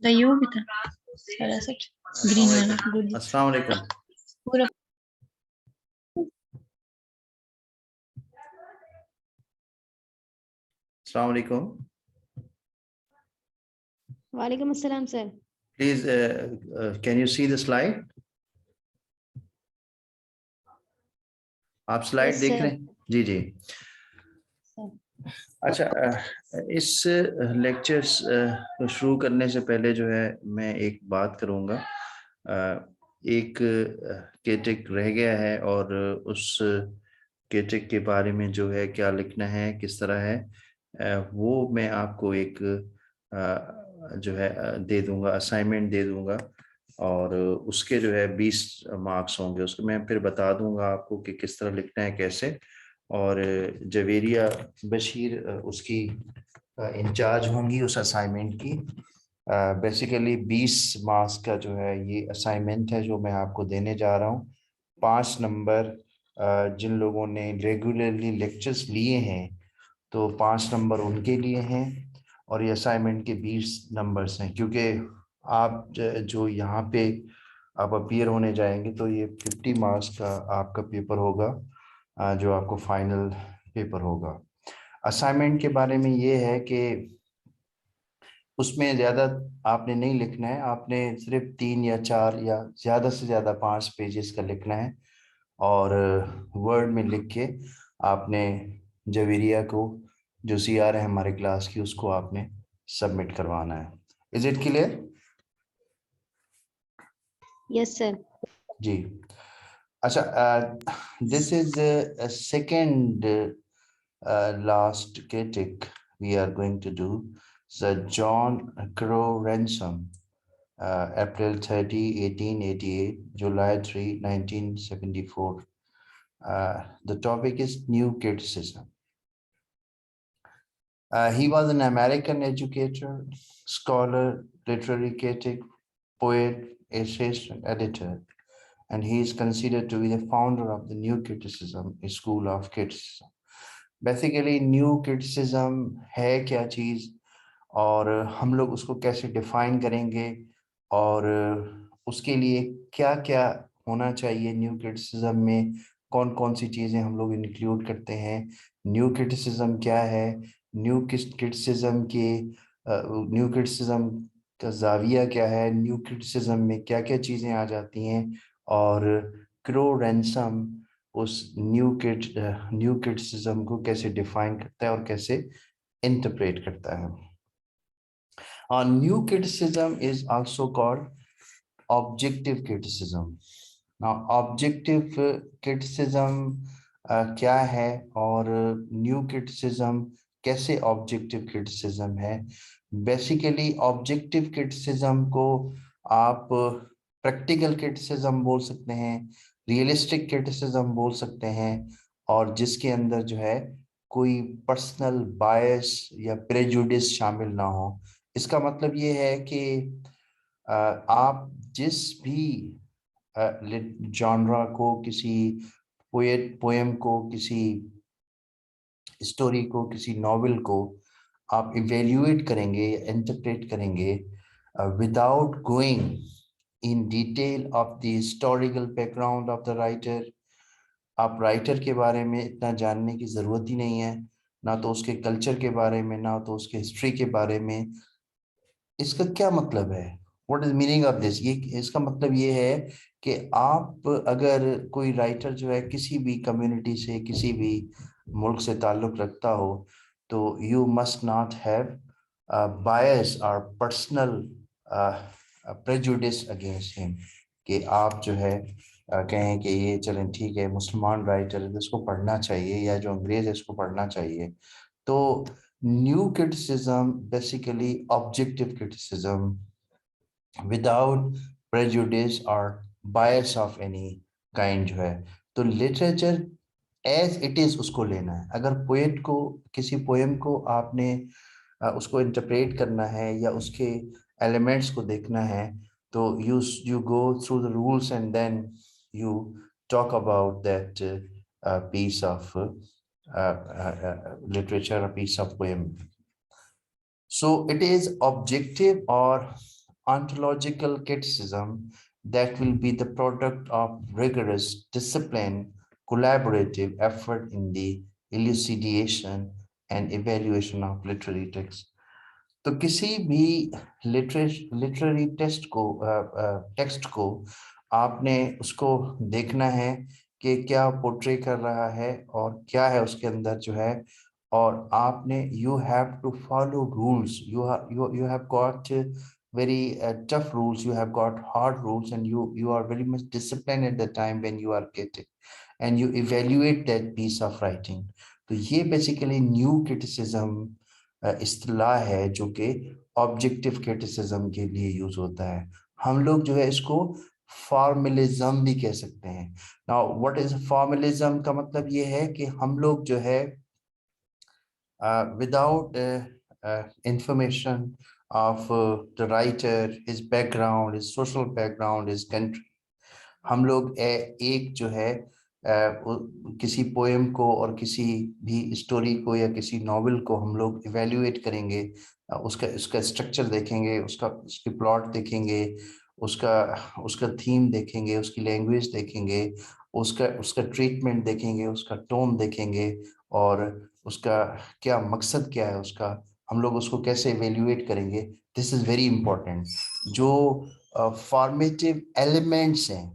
तो ये भी था सारा सच ग्रीन वाला गुड अस्सलाम वालेकुम। पूरा अस्सलाम वालेकुम। वालेकुम अस्सलाम sir. Please, can you see the slide? आप स्लाइड Yes, देख sir. रहे हैं? जी जी। अच्छा, इस लेक्चर्स को शुरू करने से पहले जो है मैं एक बात करूँगा। एक केटेक रह गया है और उस केटेक के बारे में जो है क्या लिखना है, किस तरह है, वो मैं आपको एक जो है दे दूंगा, असाइनमेंट दे दूंगा और उसके जो है 20 मार्क्स होंगे। उसको मैं फिर बता दूंगा आपको कि किस तरह लिखना है, कैसे। और जवेरिया बशीर उसकी इंचार्ज होंगी उस असाइनमेंट की। बेसिकली 20 मार्क्स का जो है ये असाइनमेंट है जो मैं आपको देने जा रहा हूँ। 5 नंबर जिन लोगों ने रेगुलरली लेक्चर्स लिए हैं तो 5 नंबर उनके लिए हैं और ये असाइनमेंट के 20 नंबर्स हैं। क्योंकि आप जो यहाँ पे आप अपीयर होने जाएंगे तो ये 50 मार्क्स का आपका पेपर होगा, जो आपको फाइनल पेपर होगा। असाइनमेंट के बारे में ये है कि उसमें ज़्यादा आपने नहीं लिखना है, आपने सिर्फ 3 या 4 या ज़्यादा से ज़्यादा 5 पेजेस का लिखना है और वर्ड में लिख के आपने जवेरिया को, जो सीआर है हमारे क्लास की, उसको आपने सबमिट करवाना है। Is it clear? Yes, sir. जी। अच्छा, this is second last KTIC we are going to do. So John Crow Ransom, April 30, 1888, July 3, 1974. The topic is New Criticism. He was an American educator, scholar, literary critic, poet, essayist, and editor, and he is considered to be the founder of the New Criticism, a school of criticism. Basically new criticism है क्या चीज़ और हम लोग उसको कैसे define करेंगे और उसके लिए क्या क्या होना चाहिए न्यू क्रिटिसिज्म में, कौन कौन सी चीज़ें हम लोग इंक्लूड करते हैं, न्यू क्रिटिसिज्म क्या है, न्यू क्रिटिसिज्म के न्यू क्रिटिसिज्म का जाविया क्या है, न्यू क्रिटिसिज्म में क्या क्या चीज़ें आ जाती हैं और क्रो रैंसम उस न्यू क्रिटिसिज्म को कैसे डिफाइन करता है और कैसे इंटरप्रेट करता है। New criticism is also called objective criticism. Now objective criticism क्या है और न्यू क्रिटिसिज्म कैसे ऑब्जेक्टिव क्रिटिसिज्म है। बेसिकली ऑब्जेक्टिव क्रिटिसिज्म को आप प्रैक्टिकल क्रिटिसिज्म बोल सकते हैं, रियलिस्टिक क्रिटिसिज्म बोल सकते हैं, और जिसके अंदर जो है कोई पर्सनल बायस या प्रेजुडिस शामिल ना हो। इसका मतलब ये है कि आप जिस भी जॉनरा को, किसी पोएम को, किसी स्टोरी को, किसी नॉवेल को आप इवेल्युएट करेंगे, इंटरप्रेट करेंगे without going in detail of the historical background of the writer। आप राइटर के बारे में इतना जानने की ज़रूरत ही नहीं है, ना तो उसके कल्चर के बारे में, ना तो उसके हिस्ट्री के बारे में। इसका क्या मतलब है, what is meaning of this? ये इसका मतलब ये है कि आप अगर कोई राइटर जो है किसी भी कम्युनिटी से, किसी भी मुल्क से ताल्लुक़ रखता हो, तो यू मस्ट नॉट हैव बायस और पर्सनल प्रेजुडिस अगेंस्ट हिम, कि आप जो है कहें कि ये चलें ठीक है मुसलमान राइटर है इसको पढ़ना चाहिए, या जो अंग्रेज है इसको पढ़ना चाहिए। तो new criticism basically objective criticism without prejudice और बायस ऑफ एनी काइंड जो है। तो लिटरेचर एज इट इज उसको लेना है। अगर पोएट को, किसी पोएम को आपने उसको इंटरप्रेट करना है या उसके एलिमेंट्स को देखना है, तो you go through the rules and then you talk about that piece of literature, a piece of poem. So it is objective or ontological criticism that will be the product of rigorous discipline, collaborative effort in the elucidation and evaluation of literary text. तो किसी भी literary text को आपने उसको देखना है कि क्या पोर्ट्रे कर रहा है और क्या है उसके अंदर जो है, और आपने you have to follow rules, you have got very tough rules, you have got hard rules, and you are very much disciplined at the time when you are getting and you evaluate that piece of writing. तो ये basically new criticism इस्तिलाह है जो कि objective criticism के लिए use होता है। हम लोग जो है इसको फॉर्मलिज्म भी कह सकते हैं। नाउ व्हाट इज फॉर्मलिज्म का मतलब ये है कि हम लोग जो है without information of the writer, his background, his social background, his country, हम लोग एक जो है किसी पोएम को और किसी भी स्टोरी को या किसी नॉवेल को हम लोग इवेल्युएट करेंगे, उसका उसका स्ट्रक्चर देखेंगे, उसकी प्लॉट देखेंगे, उसका थीम देखेंगे, उसकी लैंग्वेज देखेंगे, उसका ट्रीटमेंट देखेंगे, उसका टोन देखेंगे, और उसका क्या मकसद क्या है, उसका हम लोग उसको कैसे इवेल्युएट करेंगे। This is very important. जो फॉर्मेटिव एलिमेंट्स हैं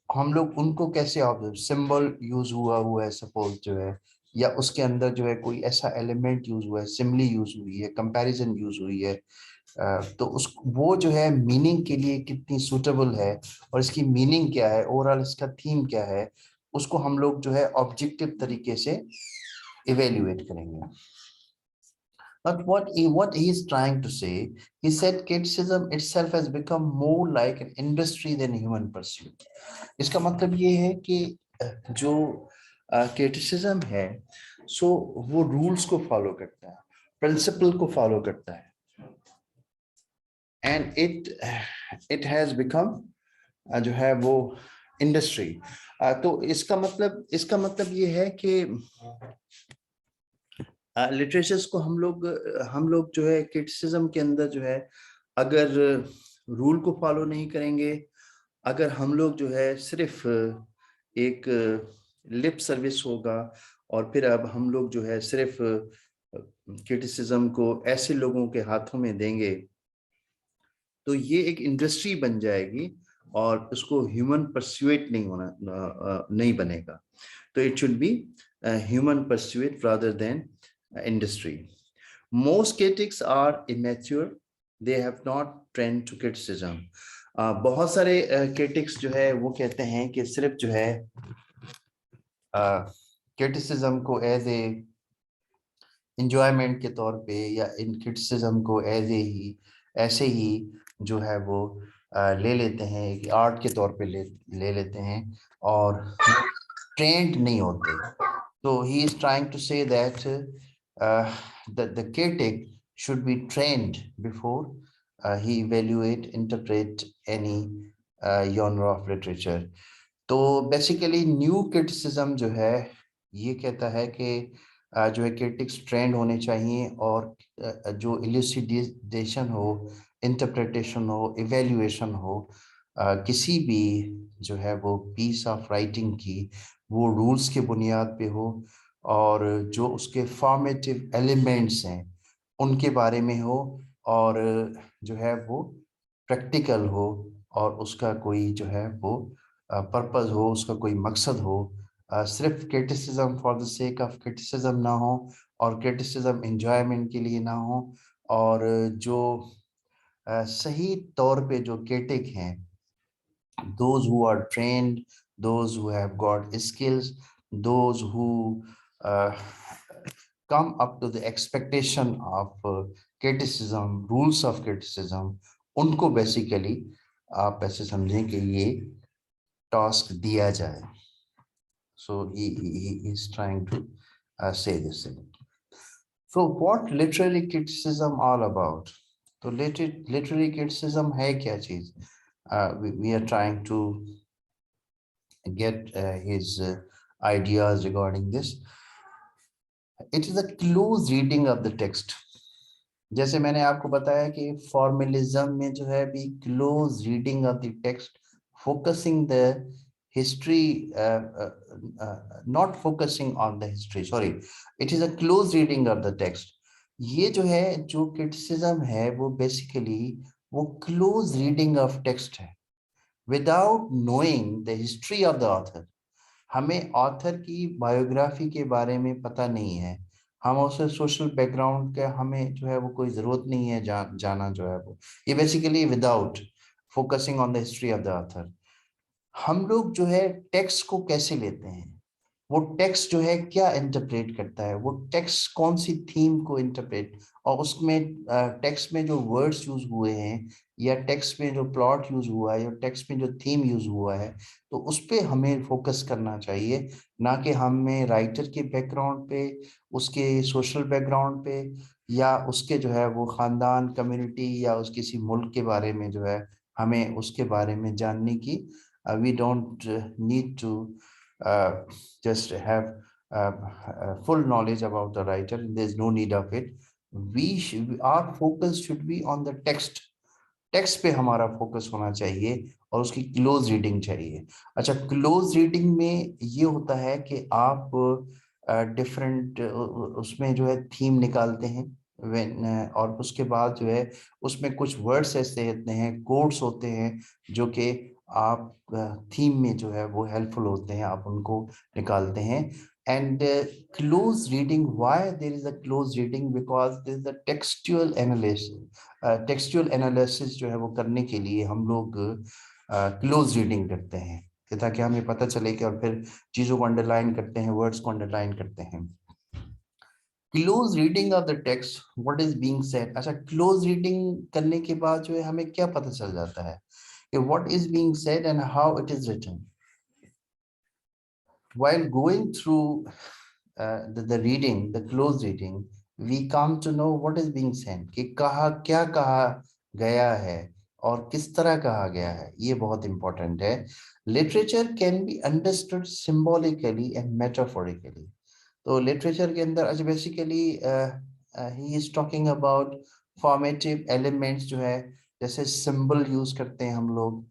हम लोग उनको कैसे ऑब्जर्व, सिंबल यूज हुआ है सपोज जो है, या उसके अंदर जो है कोई ऐसा एलिमेंट यूज हुआ है, सिमिली यूज हुई है, कंपैरिजन यूज हुई है, तो उस वो जो है मीनिंग के लिए कितनी सूटेबल है और इसकी मीनिंग क्या है, ओवरऑल इसका थीम क्या है, उसको हम लोग जो है ऑब्जेक्टिव तरीके से इवेल्युएट करेंगे। But what he is trying to say, he said criticism itself has become more like an industry than human pursuit. इसका मतलब ये है कि जो क्रिटिसिज्म है सो वो रूल्स को फॉलो करता है, प्रिंसिपल को फॉलो करता है, एंड इट हैज बिकम जो है वो इंडस्ट्री। तो इसका मतलब ये है कि लिटरेचर्स को हम लोग जो है क्रिटिसिज्म के अंदर जो है अगर रूल को फॉलो नहीं करेंगे, अगर हम लोग जो है सिर्फ एक लिप सर्विस होगा और फिर अब हम लोग जो है सिर्फ क्रिटिसिज्म को ऐसे लोगों के हाथों में देंगे तो ये एक इंडस्ट्री बन जाएगी और उसको ह्यूमन परस्यूएट नहीं बनेगा। तो it should be human pursuit rather than industry. Most critics are immature. They have not trained to criticism. बहुत सारे critics जो है वो कहते हैं कि सिर्फ जो है criticism को as a enjoyment के तौर पे या इन criticism को ऐसे ही जो है वो ले लेते हैं कि आर्ट के तौर पे ले लेते हैं और ट्रेंड नहीं होते। तो he is trying to say that the critic should be trained before he evaluate, interpret any genre of literature. तो basically new criticism जो है ये कहता है कि जो है critics trained होने चाहिए और जो elucidation हो, interpretation हो, evaluation हो किसी भी जो है वो piece of writing की वो rules के बुनियाद पे हो और जो उसके फॉर्मेटिव एलिमेंट्स हैं उनके बारे में हो और जो है वो प्रैक्टिकल हो और उसका कोई जो है वो पर्पस हो, उसका कोई मकसद हो। सिर्फ criticism for the sake of criticism ना हो और क्रिटिसिज्म एंजॉयमेंट के लिए ना हो, और जो सही तौर पे जो क्रिटिक हैं, those who are trained, those who have got skills, those who come up to the expectation of criticism, rules of criticism, उनको basically आप ऐसे समझें कि ये task दिया जाए। So he is trying to say this thing. So what literary criticism all about? तो literary criticism है क्या चीज? We are trying to get his ideas regarding this. It is a close reading of the text. जैसे मैंने आपको बताया कि formalism में जो है भी close reading of the text, focusing the history, not focusing on the history, sorry, it is a close reading of the text. ये जो है जो क्रिटिसिज्म है वो बेसिकली वो क्लोज रीडिंग ऑफ टेक्स्ट है, without knowing the history of the author. हमें author की बायोग्राफी के बारे में पता नहीं है, हम उसे सोशल बैकग्राउंड के हमें जो है वो कोई जरूरत नहीं है जाना जो है वो, ये basically without focusing on the history of the author. हम लोग जो है टेक्स्ट को कैसे लेते हैं, वो टेक्स्ट जो है क्या इंटरप्रेट करता है, वो टेक्स्ट कौन सी थीम को इंटरप्रेट, और उसमें टेक्स्ट में जो वर्ड्स यूज हुए हैं या टेक्स्ट में जो प्लॉट यूज हुआ है या टेक्स्ट में जो थीम यूज हुआ है, तो उस पे हमें फोकस करना चाहिए, ना कि हमें राइटर के बैकग्राउंड पे, उसके सोशल बैकग्राउंड पे, या उसके जो है वो खानदान कम्युनिटी या उस किसी मुल्क के बारे में जो है हमें उसके बारे में जानने की, we don't need to just have full knowledge about the writer. There's no need of it. Our focus should be on the text. Text पे हमारा फोकस होना चाहिए और उसकी क्लोज रीडिंग चाहिए। अच्छा, क्लोज रीडिंग में ये होता है कि आप डिफरेंट उसमें जो है थीम निकालते हैं, और उसके बाद जो है उसमें कुछ वर्ड्स ऐसे होते हैं, कोड्स होते हैं जो कि आप थीम में जो है वो हेल्पफुल होते हैं, आप उनको निकालते हैं। And close reading, why there is a close reading, because there is a textual analysis. Textual analysis जो है वो करने के लिए हम लोग क्लोज रीडिंग करते हैं, ताकि हमें पता चले कि, और फिर चीजों को अंडरलाइन करते हैं, वर्ड्स को अंडरलाइन करते हैं। Close reading of the text, what is being said. अच्छा, क्लोज रीडिंग करने के बाद जो है हमें क्या पता चल जाता है कि what is being said and how it is written. While going through the reading, the close reading, we come to know what is being said, कि कहा क्या कहा गया है और किस तरह कहा गया है, ये बहुत इंपॉर्टेंट है। Literature can be understood symbolically and metaphorically. तो लिटरेचर के अंदर अच्छा basically he is talking about formative elements जो है, जैसे सिंबल यूज करते हैं हम लोग,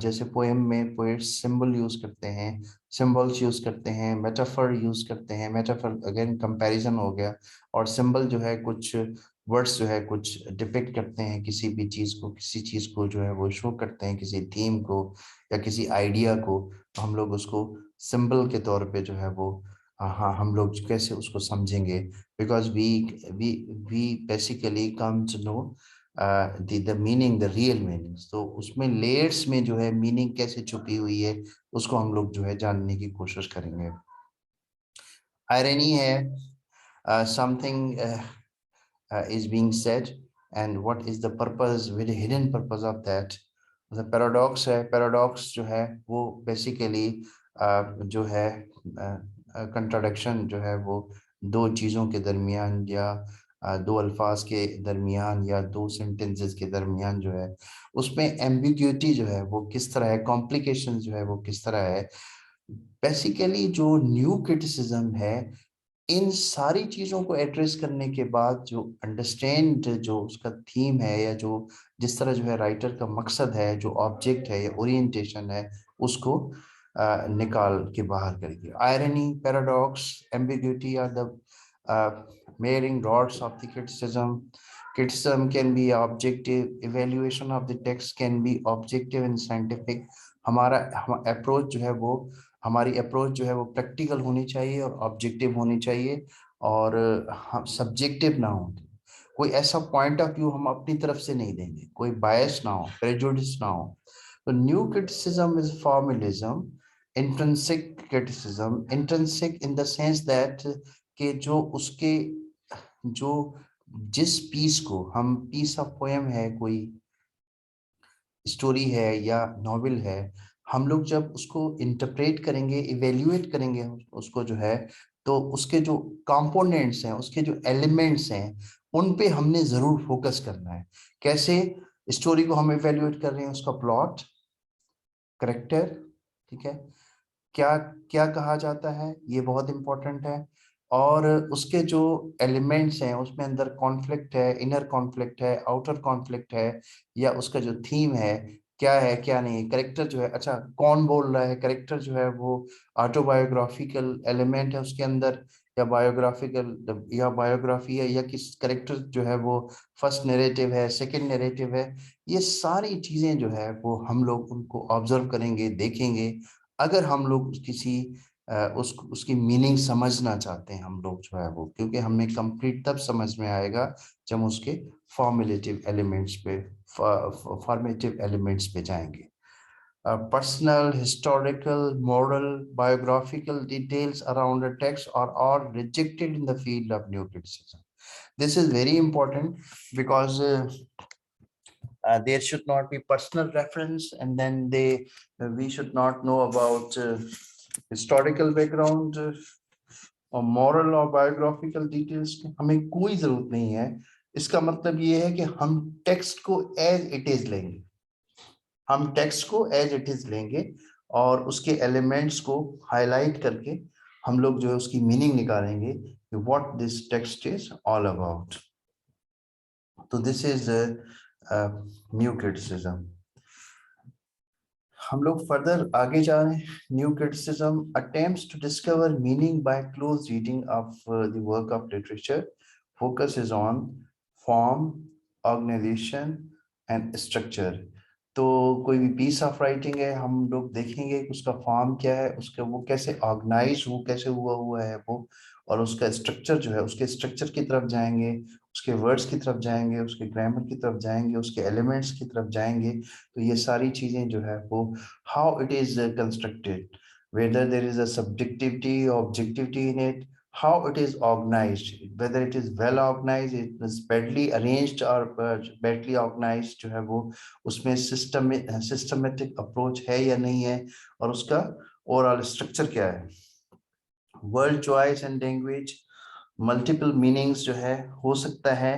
जैसे पोएम में पोएट्स सिंबल यूज करते हैं, सिंबल्स यूज करते हैं, मेटाफर यूज करते हैं। मेटाफर अगेन कंपैरिजन हो गया, और सिंबल जो है कुछ वर्ड्स जो है कुछ डिपिक्ट करते हैं किसी भी चीज को, किसी चीज को जो है वो शो करते हैं, किसी थीम को या किसी आइडिया को, तो हम लोग उसको सिंबल के तौर पे जो है वो, हाँ, हम लोग कैसे उसको समझेंगे, because we we we basically come to know the meaning, the real meanings. तो उसमें लेयर्स में जो है मीनिंग कैसे छुपी हुई है उसको हम लोग जो है जानने की कोशिश करेंगे। आयरनी है, something is being said and what is the purpose, very hidden purpose of that। the paradox है, paradox जो है वो basically जो है contradiction जो है वो दो चीजों के दरमियान या दो अल्फाज के दरमियान या दो सेंटेंसेस के दरमियान जो है उसमें एम्बिग्यूटी जो है वो किस तरह है, कॉम्प्लिकेशन जो है वो किस तरह है। बेसिकली जो न्यू क्रिटिसिज्म है, इन सारी चीजों को एड्रेस करने के बाद जो अंडरस्टैंड जो उसका थीम है या जो जिस तरह जो है राइटर का मकसद है, जो ऑब्जेक्ट है या ओरिएंटेशन है, उसको निकाल के बाहर करेगी। Irony, paradox, ambiguity are the measuring rods of the criticism. Criticism can be objective, evaluation of the text can be objective and scientific। हमारा अप्रोच जो है वो, हमारी अप्रोच जो है वो प्रैक्टिकल होनी चाहिए और ऑब्जेक्टिव होनी चाहिए, और हम सब्जेक्टिव ना हो। कोई ऐसा पॉइंट ऑफ व्यू हम अपनी तरफ से नहीं देंगे, कोई बायस ना हो, प्रेजुडिस ना हो। तो new criticism is formalism. Intrinsic criticism, intrinsic in the sense that कि जो उसके जो जिस पीस को हम, पीस ऑफ पोएम है, कोई स्टोरी है या नॉवेल है, हम लोग जब उसको इंटरप्रेट करेंगे, इवेल्युएट करेंगे उसको जो है, तो उसके जो कंपोनेंट्स हैं, उसके जो एलिमेंट्स हैं, उन पे हमने जरूर फोकस करना है। कैसे स्टोरी को हम इवेल्युएट कर रहे हैं, उसका प्लॉट, करेक्टर, ठीक है, क्या क्या कहा जाता है, ये बहुत इंपॉर्टेंट है। और उसके जो एलिमेंट्स हैं उसमें अंदर कॉन्फ्लिक्ट है, इनर कॉन्फ्लिक्ट है, आउटर कॉन्फ्लिक्ट है, या उसका जो थीम है क्या है क्या नहीं। करेक्टर जो है, अच्छा कौन बोल रहा है, करेक्टर जो है वो ऑटोबायोग्राफिकल एलिमेंट है उसके अंदर, या बायोग्राफिकल या बायोग्राफी है, या किस करेक्टर जो है वो फर्स्ट नैरेटिव है, सेकंड नैरेटिव है। ये सारी चीजें जो है वो हम लोग उनको ऑब्जर्व करेंगे, देखेंगे। अगर हम लोग किसी उसकी मीनिंग समझना चाहते हैं हम लोग जो है वो, क्योंकि हमें कंप्लीट तब समझ में आएगा जब हम उसके फॉर्मेटिव एलिमेंट्स पे फॉर्मेटिव एलिमेंट्स पे जाएंगे। Personal, historical, moral, biographical details around a text are all rejected in the field of new criticism. This is very important because there should not be personal reference, and then we should not know about historical background और moral और biographical details की हमें कोई जरूरत नहीं है। इसका मतलब ये है कि हम टेक्स्ट को एज इट इज लेंगे, हम टेक्स्ट को एज इट इज लेंगे और उसके एलिमेंट्स को हाईलाइट करके हम लोग जो है उसकी मीनिंग निकालेंगे कि what this text is all about. तो दिस इज न्यू क्रिटिसिज्म। हम लोग फर्दर आगे जा रहे हैं। New criticism attempts to discover meaning by close reading of the work of literature, focus is on form, organisation and structure. तो कोई भी पीस ऑफ राइटिंग है, हम लोग देखेंगे कि उसका फॉर्म क्या है, उसका वो कैसे ऑर्गेनाइज वो कैसे हुआ हुआ है वो, और उसका स्ट्रक्चर जो है उसके स्ट्रक्चर की तरफ जाएंगे, उसके वर्ड्स की तरफ जाएंगे, उसके ग्रामर की तरफ जाएंगे, उसके एलिमेंट्स की तरफ जाएंगे। तो ये सारी चीजें जो है वो how it is constructed, whether there is a subjectivity or objectivity in it, how it is organized, whether it is well organized, it is badly arranged or badly organized जो है वो, उसमें सिस्टमेटिक अप्रोच है या नहीं है, और उसका ओवरऑल स्ट्रक्चर क्या है। Word choice and language, multiple meanings जो है, हो सकता है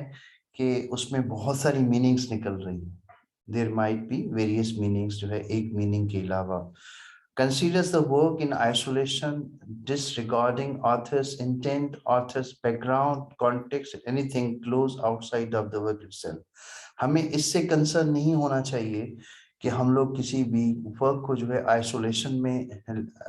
कि उसमें बहुत सारी मीनिंग्स निकल रही है, there might be various meanings जो है एक मीनिंग के अलावा। Considers the work in isolation, disregarding author's intent, author's background, context, anything close outside of the work itself। हमें इससे कंसर्न नहीं होना चाहिए कि हम लोग किसी भी वर्क को जो है आइसोलेशन में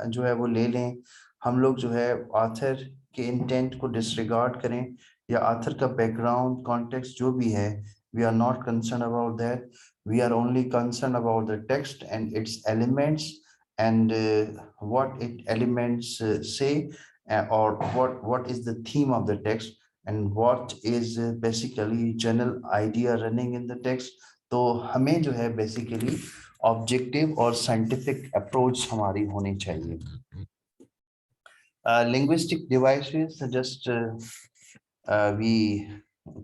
जो है वो ले लें, हम लोग जो है ऑथर के इंटेंट को डिसरिगार्ड करें, या ऑथर का बैकग्राउंड कॉन्टेक्स्ट जो भी है, we are not concern about that. We are only concern about the text and its elements, and what it elements say, or what is the theme of the text, and what is basically general idea running in the text। तो हमें जो है basically objective और scientific approach हमारी होनी चाहिए। linguistic devices just we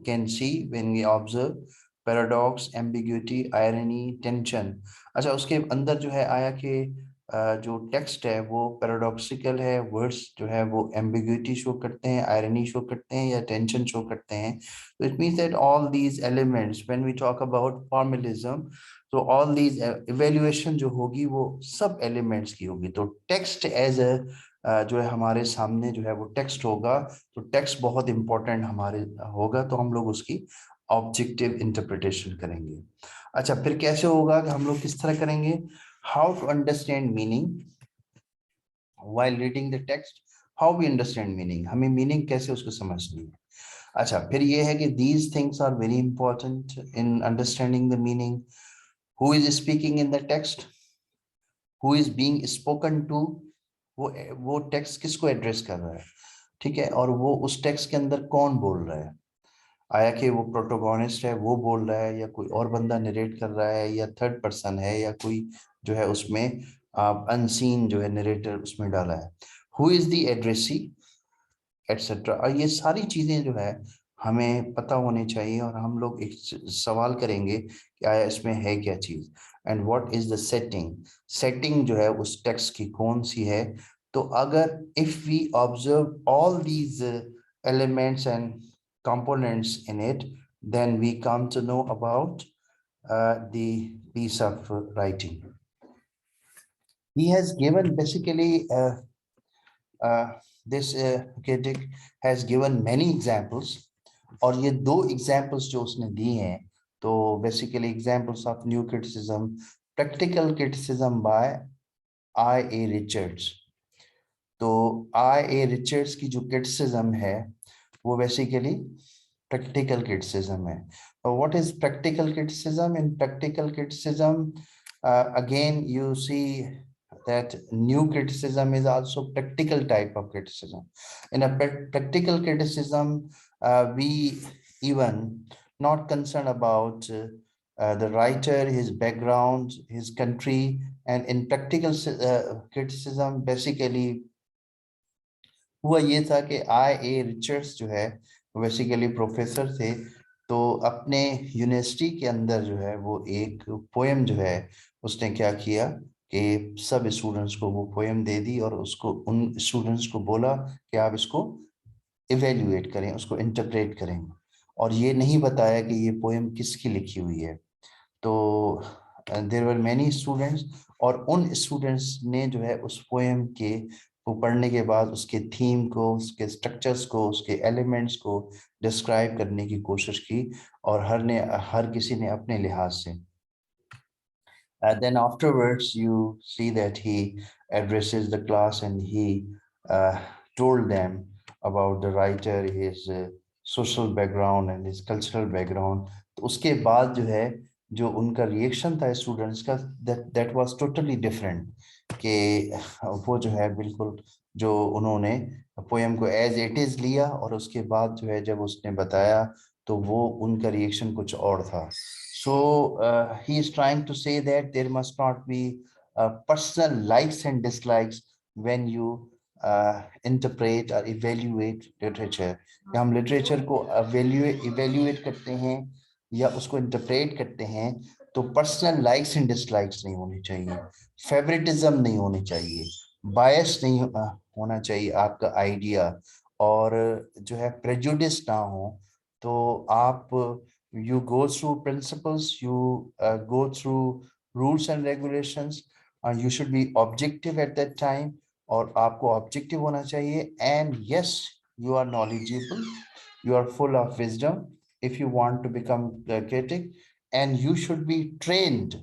can see when we observe paradox, ambiguity, irony, tension। अच्छा उसके अंदर जो है आया कि जो टेक्स्ट है वो पैराडॉक्सिकल है, वर्ड्स जो है वो एम्बिग्यूटी शो करते हैं, आयरनी शो करते हैं, या टेंशन शो करते हैं। तो it means that all these elements when we talk about formalism, तो ऑल दीज इवैल्यूएशन जो होगी वो सब एलिमेंट्स की होगी। तो टेक्स्ट एज जो है हमारे सामने जो है वो टेक्स्ट होगा, तो टेक्स्ट बहुत इंपॉर्टेंट हमारे होगा, तो हम लोग उसकी ऑब्जेक्टिव इंटरप्रिटेशन करेंगे। अच्छा फिर कैसे होगा कि हम लोग किस तरह करेंगे, how to understand meaning while reading the text, how we understand meaning, हमें मीनिंग कैसे उसको समझनी है। अच्छा फिर ये है कि these things are very important in understanding the meaning। who is speaking in the text, who is being spoken to, वो टेक्स्ट किसको एड्रेस कर रहा है, ठीक है, और वो उस टेक्स्ट के अंदर कौन बोल रहा है, आया कि वो प्रोटोगोनिस्ट है वो बोल रहा है, या कोई और बंदा नरेट कर रहा है, या थर्ड पर्सन है, या कोई जो है उसमें अनसीन जो है नरेटर उसमें डाला है, who is the addressee etcetera. और ये सारी चीजें जो है हमें पता होनी चाहिए, और हम लोग एक सवाल करेंगे कि आया इसमें है क्या चीज, and what is the setting, setting जो है उस टेक्स्ट की कौन सी है। तो अगर if we observe all these elements and components in it, then we come to know about the piece of writing। He has given basically this critic has given many examples, और ये दो examples जो उसने दिए हैं, तो basically examples of new criticism, practical criticism by I.A. Richards. तो I.A. Richards की जो criticism है वो basically practical criticism है. What is practical criticism? In practical criticism, again you see that new criticism is also practical type of criticism. In a practical criticism, we even not concerned about the writer, his background, his country, and in practical criticism, basically हुआ ये था कि I.A. Richards जो है basically professor थे, तो अपने university के अंदर जो है वो एक पोएम जो है उसने क्या किया कि सब स्टूडेंट्स को वो पोएम दे दी और उसको उन स्टूडेंट्स को बोला कि आप इसको इवेल्युएट करें, उसको इंटरप्रेट करें, और ये नहीं बताया कि ये पोएम किसकी लिखी हुई है. तो देयर वर मेनी स्टूडेंट्स, और उन स्टूडेंट्स ने जो है उस पोएम के को पढ़ने के बाद उसके थीम को, उसके स्ट्रक्चर्स को, उसके एलिमेंट्स को डिस्क्राइब करने की कोशिश की, और हर किसी ने अपने लिहाज से. Then afterwards you see that he addresses the class and he told them about the writer, his social background and his cultural background. तो उसके बाद जो है जो उनका रिएक्शन था स्टूडेंट्स का, that was totally different, कि वो जो है बिल्कुल जो उन्होंने पोएम को एज इट इज लिया, और उसके बाद जो है जब उसने बताया तो वो उनका रिएक्शन कुछ और था. So he is trying to say that there must not be personal likes and dislikes when you interpret or evaluate literature. हम literature को evaluate करते हैं या उसको interpret करते हैं, तो personal likes and dislikes नहीं होनी चाहिए, favoritism नहीं होनी चाहिए, bias नहीं होना चाहिए आपका idea, और जो है prejudice ना हो. तो आप you go through principles, you go through rules and regulations, you should be objective at that time, और आपको objective होना चाहिए, and yes, you are knowledgeable, you are full of wisdom if you want to become a critic, and you should be trained.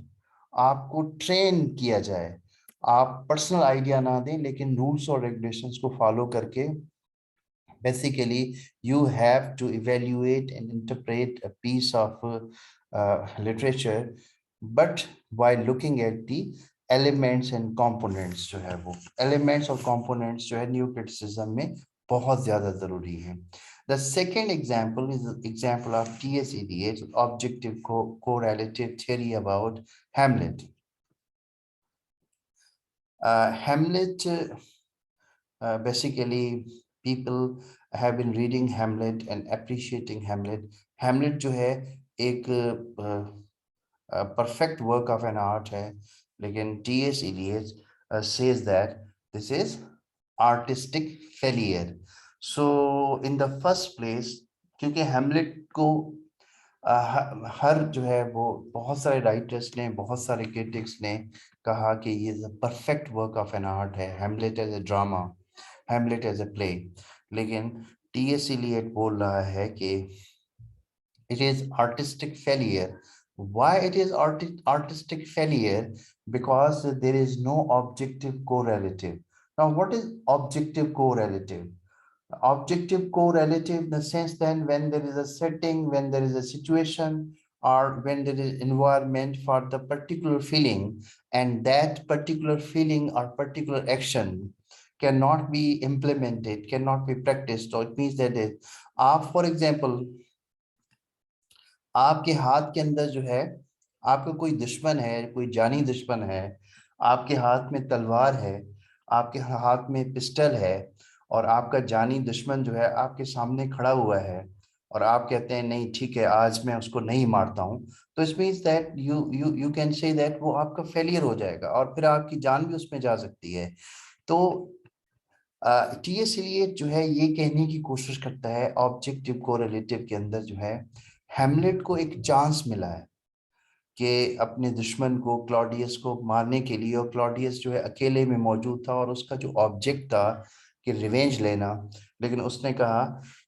आपको train किया जाए, आप personal idea ना दें, लेकिन rules और regulations को follow करके basically you have to evaluate and interpret a piece of literature, but while looking at the elements and components जो है वो elements और components जो है new criticism में बहुत ज़्यादा ज़रूरी है. The second example is the example of T.S. Eliot's objective correlative theory about Hamlet. Hamlet basically people have been reading Hamlet and appreciating Hamlet. Hamlet जो है एक perfect work of an art है, लेकिन T.S. Eliot says that this is artistic failure. So in the first place, क्योंकि Hamlet को हर जो है वो बहुत सारे राइटर्स ने, बहुत सारे क्रिटिक्स ने कहा कि ये perfect work of an art है, Hamlet as a drama, Hamlet as a play. लेकिन T.S. Eliot बोल रहा है कि it is artistic failure. Why it is artistic failure? Because there is no objective correlative. Now, what is objective correlative? Objective correlative in the sense that when there is a setting, when there is a situation, or when there is environment for the particular feeling, and that particular feeling or particular action cannot be implemented, cannot be practiced, so it means that for example, आपके हाथ के अंदर जो है आपका कोई दुश्मन है, कोई जानी दुश्मन है, आपके हाथ में तलवार है, आपके हाथ में पिस्टल है, और आपका जानी दुश्मन जो है आपके सामने खड़ा हुआ है, और आप कहते हैं नहीं ठीक है आज मैं उसको नहीं मारता हूं, तो it means that you can say that वो आपका फेलियर हो जाएगा और फिर आपकी जान भी उसमें जा सकती है. तो T.S. Eliot जो है ये कहने की कोशिश करता है ऑब्जेक्टिव कोरिलेटिव के अंदर जो है हेमलेट को एक चांस मिला है कि अपने दुश्मन को क्लॉडियस को मारने के लिए, और क्लॉडियस जो है अकेले में मौजूद था और उसका जो ऑब्जेक्ट था कि रिवेंज लेना, लेकिन उसने कहा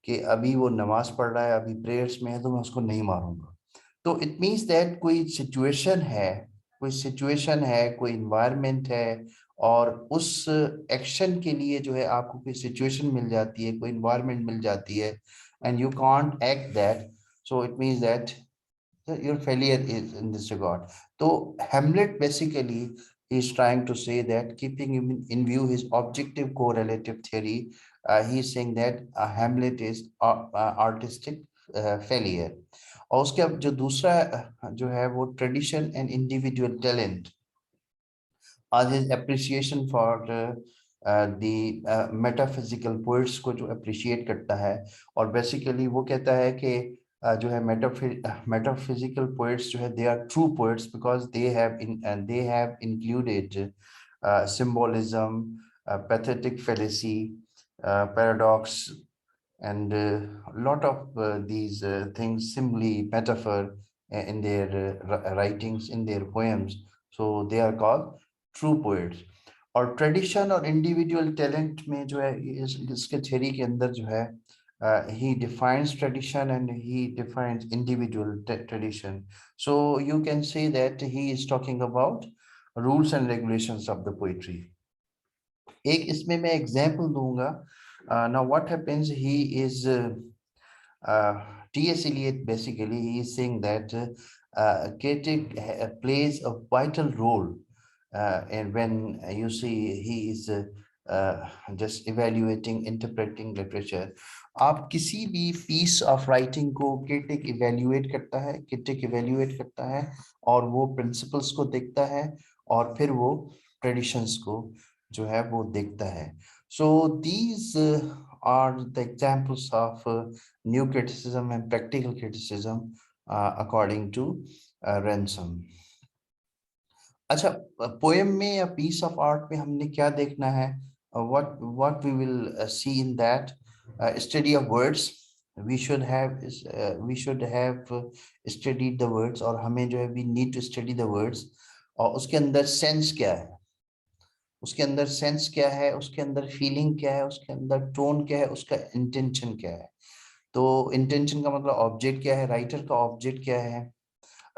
कि अभी वो नमाज पढ़ रहा है, अभी प्रेयर्स में है, तो मैं उसको नहीं मारूंगा। तो इट मीन्स दैट कोई सिचुएशन है, कोई इन्वायरमेंट है, और उस एक्शन के लिए जो है आपको कोई सिचुएशन मिल जाती है, कोई इन्वायरमेंट मिल जाती है, and you can't act that, so it means that your failure is in this regard. So Hamlet basically is trying to say that, keeping in view his objective correlative theory, he is saying that Hamlet is artistic failure. और उसके अब जो दूसरा जो है वो tradition and individual talent, आज his appreciation for the metaphysical poets को जो appreciate करता है, और basically वो कहता है कि जो है metaphysical poets जो है they are true poets because they have included symbolism, pathetic fallacy, paradox, and a lot of these things, simply metaphor in their writings, in their poems. So they are called true poets. और tradition और individual talent में जो है इसके theory के अंदर जो है he defines tradition and he defines individual tradition. So you can say that he is talking about rules and regulations of the poetry. एक इसमें मैं एग्जांपल दूंगा. Now what happens, he is T.S. Eliot, basically he is saying that Ketik plays a vital role, and when you see he is just evaluating, interpreting literature. आप किसी भी piece of writing को Ketik evaluate करता है, Ketik evaluate करता है, और वो principles को देखता है, और फिर वो traditions को जो है वो देखता है. So these are the examples of new criticism and practical criticism according to Ransom. अच्छा, poem में या piece of art में हमने क्या देखना है? What we will see in that study of words. We should have studied the words, और हमें जो है we need to study the words, और उसके अंदर sense क्या है, उसके अंदर सेंस क्या है, उसके अंदर फीलिंग क्या है, उसके अंदर टोन क्या है, उसका इंटेंशन क्या है. तो इंटेंशन का मतलब ऑब्जेक्ट क्या है, राइटर का ऑब्जेक्ट क्या है,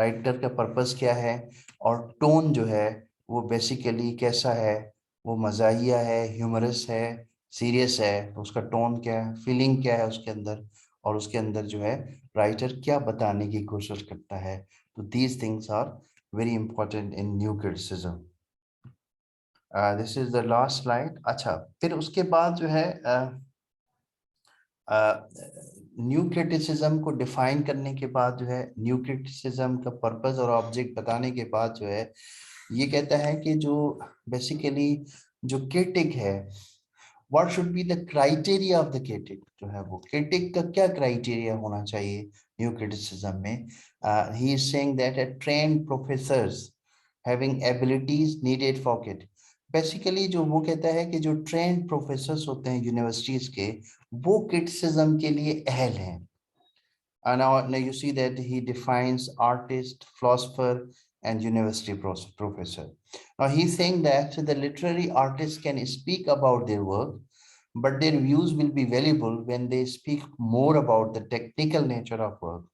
राइटर का पर्पस क्या है, और टोन जो है वो बेसिकली कैसा है, वो मजाहिया है, ह्यूमरस है, सीरियस है, तो उसका टोन क्या है, फीलिंग क्या है उसके अंदर, और उसके अंदर जो है राइटर क्या बताने की कोशिश करता है. तो these things are very important in new criticism. This is the last slide. अच्छा, फिर उसके बाद जो है न्यू क्रिटिसिज्म को डिफाइन करने के बाद जो है, न्यू क्रिटिसिज्म का पर्पस और ऑब्जेक्ट बताने के बाद जो है, ये कहता है कि जो बेसिकली जो क्रिटिक है, what should be the criteria of the critic, जो है वो क्रिटिक का क्या क्राइटेरिया होना चाहिए न्यू क्रिटिसिज्म में. He is saying that a trained professors having abilities needed for it. Basically जो वो कहता है कि जो ट्रेन्ड प्रोफेसर्स होते हैं यूनिवर्सिटीज के, वो क्रिटिसिज्म के लिए अहल हैं. Now you see that he defines artist, philosopher, and university professor. Now he's saying that the literary artists can speak about their work, but their views will be valuable when they speak more about the technical nature of work.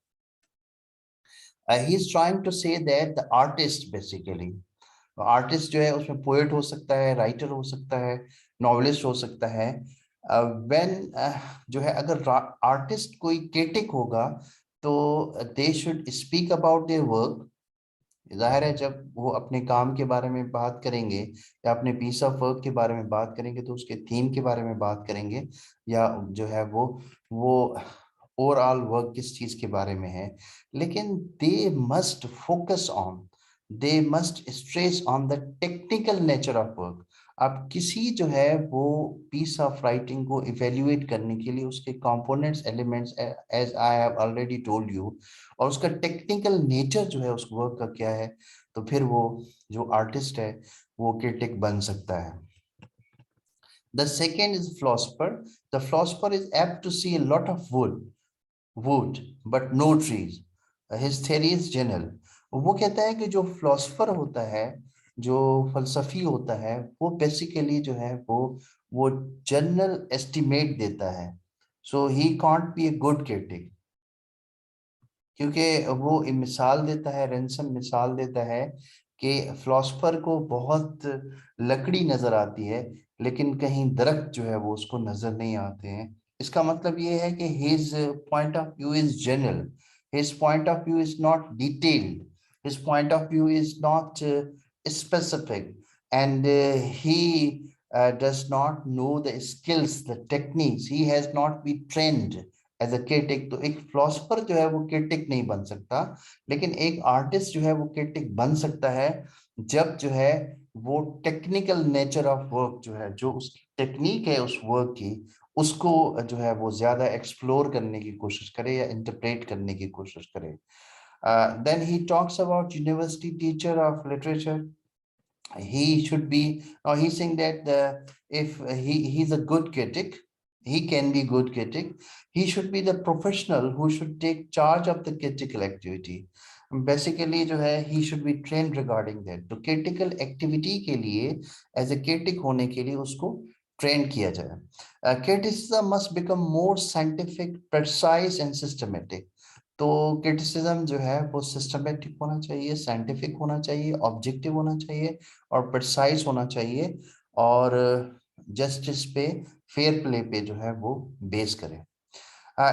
He's trying to say that the artist basically, artist जो है उसमें poet हो सकता है, writer हो सकता है, novelist हो सकता है. व्हेन जो है अगर आर्टिस्ट कोई क्रिटिक होगा तो they should speak about their work. जाहिर है जब वो अपने काम के बारे में बात करेंगे या अपने पीस ऑफ वर्क के बारे में बात करेंगे तो उसके थीम के बारे में बात करेंगे, या जो है वो ओवरऑल वर्क किस चीज के बारे में है. लेकिन they must focus on, they must stress on the technical nature of work. आप किसी जो है वो piece of writing को evaluate करने के लिए उसके components, elements, as I have already told you, और उसका technical nature जो है उस work का क्या है, तो फिर वो जो artist है वो critic बन सकता है. The second is philosopher. The philosopher is apt to see a lot of wood, but no trees. His theory is general. वो कहता है कि जो फिलोसफर होता है, जो फलसफी होता है, वो बेसिकली जो है वो जनरल एस्टिमेट देता है। So he can't be a good critic, क्योंकि वो मिसाल देता है, रेंसम मिसाल देता है कि फिलोसफर को बहुत लकड़ी नजर आती है, लेकिन कहीं दरख्त जो है वो उसको नजर नहीं आते हैं। इसका मतलब ये है कि his point of view is general, his point of view is not detailed, his point of view is not specific, and he does not know the skills, the techniques. He has not been trained as a critic. तो एक philosopher जो है वो critic नहीं बन सकता, लेकिन एक आर्टिस्ट जो है वो क्रिटिक बन सकता है जब जो है वो टेक्निकल नेचर ऑफ वर्क जो है, जो उसकी टेक्निक है उस वर्क की, उसको जो है वो ज्यादा एक्सप्लोर करने की कोशिश करे या इंटरप्रेट करने की कोशिश करे। Then he talks about university teacher of literature. He should be, or he's saying that if he's a good critic, he can be good critic, he should be the professional who should take charge of the critical activity. Basically जो है he should be trained regarding that. तो critical activity के लिए as a critic होने के लिए उसको train किया जाए। Criticism must become more scientific, precise and systematic. तो क्रिटिसिज्म जो है वो सिस्टमेटिक होना चाहिए, साइंटिफिक होना चाहिए, ऑब्जेक्टिव होना चाहिए और प्रिसाइज होना चाहिए, और जस्टिस पे, फेयर प्ले पे जो है वो बेस करे।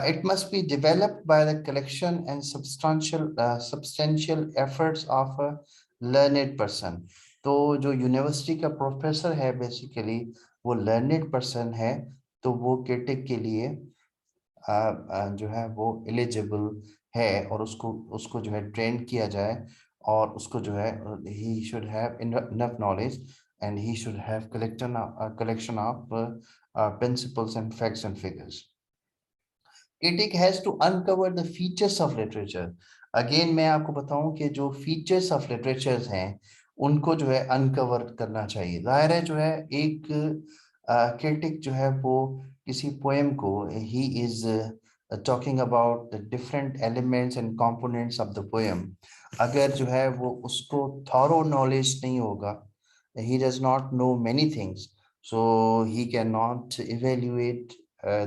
It must be developed by the collection and substantial efforts of a learned person. तो जो यूनिवर्सिटी का प्रोफेसर है बेसिकली वो लर्नेड पर्सन है, तो वो क्रिटिक के लिए जो है वो एलिजिबल है, और उसको उसको जो है ट्रेन किया जाए, और उसको जो है he should have enough knowledge, and he should have collection of principles and facts and figures. Critic has to uncover the features of literature. Again मैं आपको बताऊं कि जो features of literatures हैं उनको जो है uncover करना चाहिए। जाहिर है जो है एक critic जो है वो किसी poem को he is talking about the different elements and components of the poem। अगर जो है वो उसको thorough knowledge नहीं होगा, he does not know many things, so he cannot evaluate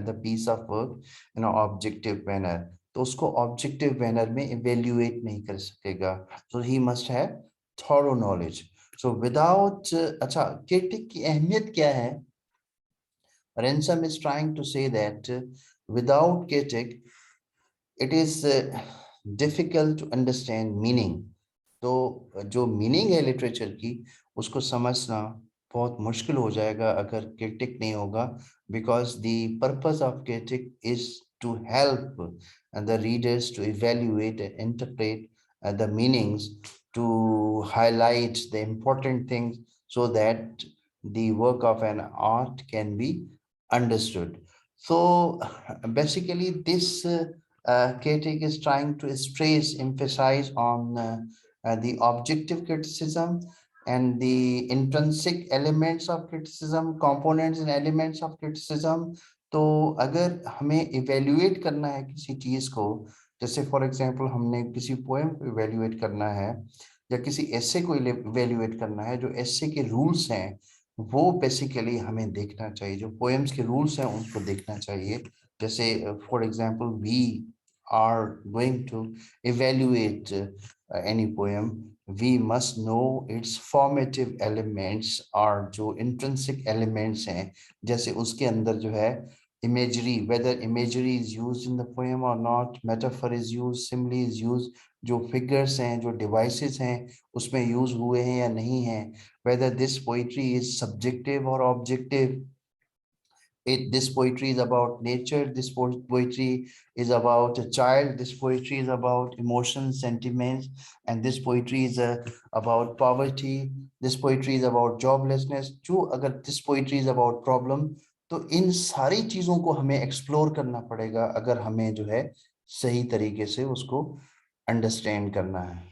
the piece of work in an objective manner। तो उसको objective manner में evaluate नहीं कर सकेगा, so he must have thorough knowledge। so without अच्छा critic की अहमियत क्या है? Ransom is trying to say that without critic it is difficult to understand meaning। तो जो मीनिंग है लिटरेचर की उसको समझना बहुत मुश्किल हो जाएगा अगर क्रिटिक नहीं होगा, because the purpose of critic is to help the readers to evaluate and interpret the meanings, to highlight the important things so that the work of an art can be understood। So basically this critic is trying to stress, emphasize on the objective criticism and the intrinsic elements of criticism, components and elements of criticism। तो अगर हमें evaluate करना है किसी चीज को, जैसे for example हमने किसी पोएम को इवेल्युएट करना है या किसी एसे को इवेल्युएट करना है, जो एसे के रूल्स हैं वो बेसिकली हमें देखना चाहिए, जो पोएम्स के रूल्स हैं उनको देखना चाहिए। जैसे for example we are going to evaluate any poem, we must know its formative elements और जो intrinsic elements हैं, जैसे उसके अंदर जो है imagery, whether imagery is used in the poem or not, metaphor is used, simile is used, जो figures हैं, जो devices हैं उसमें use हुए हैं या नहीं हैं, whether this poetry is subjective or objective। This poetry is about nature, this poetry is about a child, this poetry is about emotions, sentiments, and this poetry is about poverty, this poetry is about joblessness। जो अगर this poetry is about problem, तो इन सारी चीजों को हमें explore करना पड़ेगा अगर हमें जो है सही तरीके से उसको अंडरस्टैंड करना है।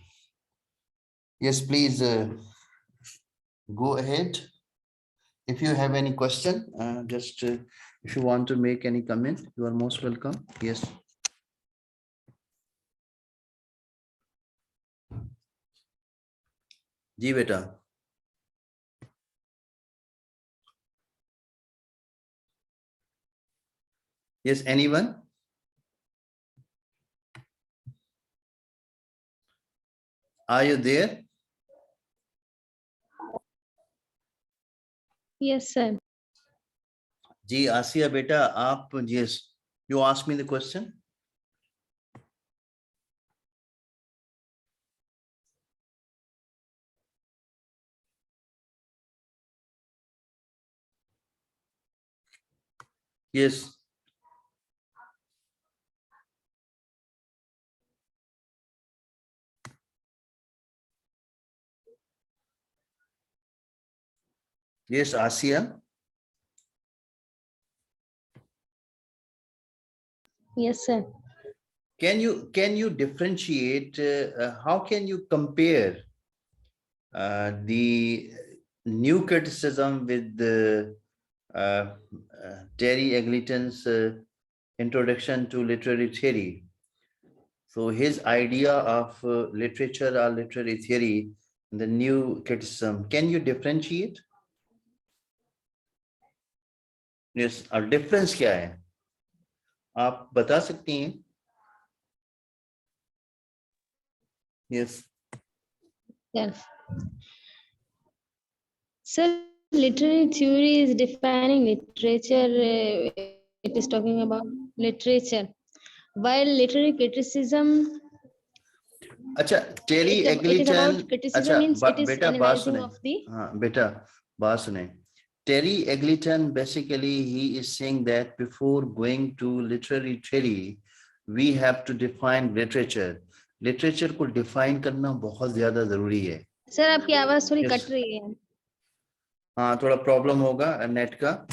Yes, please go ahead. If you have any question, just if you want to make any comment, you are most welcome. Yes. जी बेटा। Yes, anyone? Are you there? Yes, sir. जी आसिया बेटा, आप, yes, you asked me the question. Yes. Yes, Asia. Yes, sir. Can you differentiate? How can you compare the new criticism with the Terry Eggleton's introduction to literary theory? So his idea of literature or literary theory, the new criticism, can you differentiate? Yes, और difference क्या है? आप बता सकती हैं? Yes. Yes. Sir, literary theory is defining literature. It is talking about literature, while literary criticism. अच्छा, टेरी It is एग्लीटन, about criticism अच्छा means it is बेटा बात analyzing सुने, of the. हाँ बेटा बात सुने. Terry Eggleton, basically he is saying that before going to literary theory, we have to define literature. Literature को define करना बहुत ज्यादा जरूरी है. सर आपकी आवाज थोड़ी Yes. कट रही है. हाँ थोड़ा प्रॉब्लम होगा नेट का.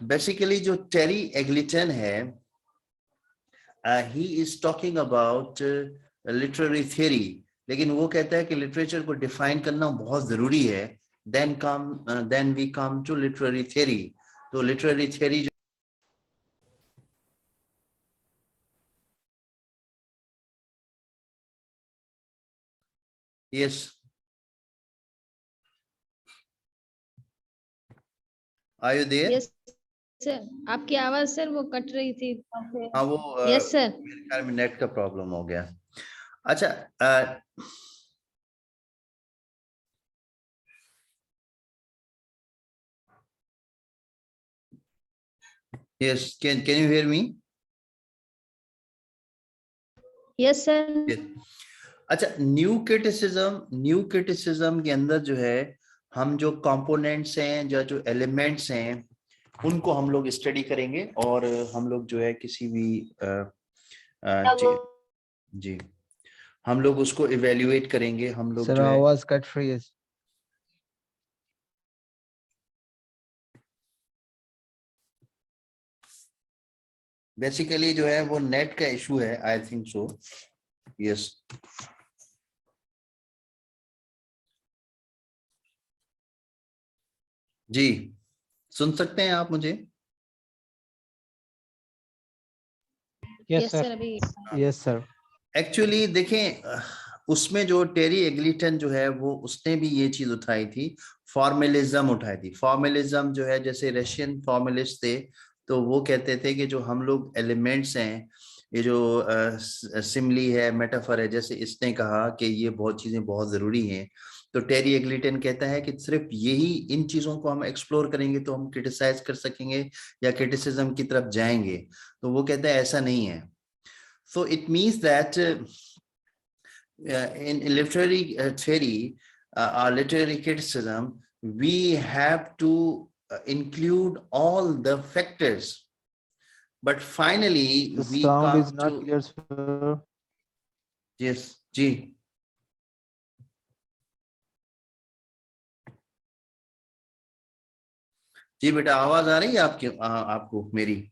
बेसिकली जो टेरी एग्लीटन है, he is talking about literary theory, लेकिन वो कहता है कि लिटरेचर को डिफाइन करना बहुत जरूरी है. then we come to literary theory. तो literary theory जो yes, are you there? Yes sir, आपकी आवाज सर वो कट रही थी. हाँ वो यस सर. मेरे ख्याल में नेट का प्रॉब्लम हो गया. अच्छा yes, can you hear me? Yes sir. Yes. अच्छा, न्यू क्रिटिसिज्म के अंदर जो है, हम जो कंपोनेंट्स हैं जो एलिमेंट्स हैं उनको हम लोग स्टडी करेंगे, और हम लोग जो है किसी भी जी हम लोग उसको इवेल्युएट करेंगे. हम लोग सर जो है आवाज कट रही है. बेसिकली जो है वो नेट का इशू है, आई थिंक सो. यस, जी सुन सकते हैं आप मुझे? Yes sir. अभी. Yes sir. एक्चुअली देखें, उसमें जो टेरी एग्लीटन जो है वो उसने भी ये चीज उठाई थी, फॉर्मलिज्म उठाई थी. फॉर्मलिज्म जो है, जैसे रशियन फॉर्मलिस्ट थे, तो वो कहते थे कि जो हम लोग एलिमेंट्स हैं, ये जो सिमली है, मेटाफर है, जैसे इसने कहा कि ये बहुत चीजें बहुत जरूरी हैं, तो टेरी एग्लीटन कहता है कि सिर्फ यही इन चीजों को हम एक्सप्लोर करेंगे तो हम क्रिटिसाइज कर सकेंगे या क्रिटिसिज्म की तरफ जाएंगे. तो वो कहता है ऐसा नहीं है. So it means that in literary theory or literary criticism, we have to include all the factors, but finally The we sound come is not to clear, sir. yes, जी जी बेटा, आवाज आ रही है आपकी आपको मेरी?